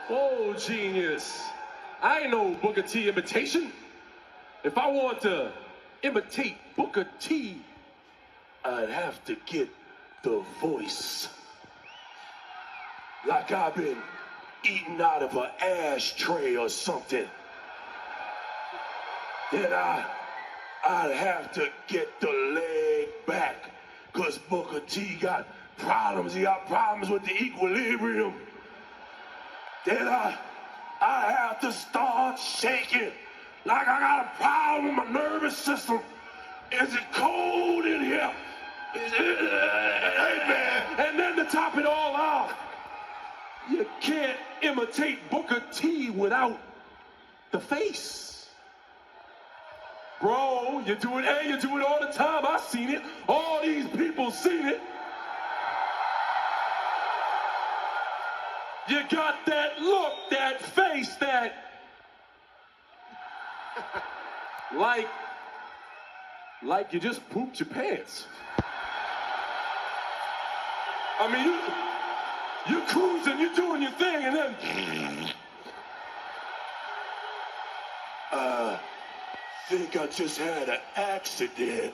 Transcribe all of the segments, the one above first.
Oh, genius. I ain't no Booker T imitation. If I want to imitate Booker T, I'd have to get the voice. Like I've been eating out of an ashtray or something. Then I'd have to get the leg back, 'cause Booker T got problems. He got problems with the equilibrium. Then I have to start shaking like I got a problem with my nervous system. Is it cold in here? Hey, man. And then to top it all off, you can't imitate Booker T without the face. Bro, you do it all the time. I've seen it. All these people seen it. You got that look, that face, that like you just pooped your pants. I mean, you're cruising, you're doing your thing, and then think I just had an accident.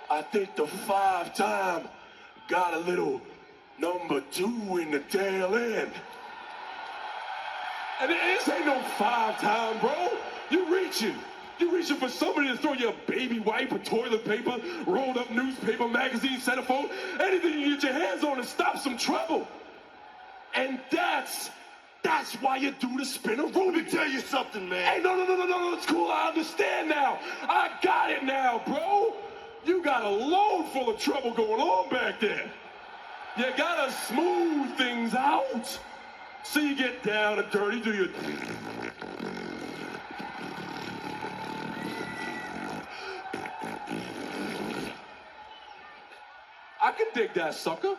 I think the 5-time got a little number 2 in the tail end. And this ain't no 5-time, bro. You're reaching for somebody to throw you a baby wipe, a toilet paper, rolled up newspaper, magazine, centerfold, anything you get your hands on to stop some trouble. And that's why you do the spinner room. Let me tell you something, man. Hey, no, it's cool. I understand now. I got it now, bro. You got a load full of trouble going on back there. You gotta smooth things out. So you get down and dirty, do your... I can dig that, sucker.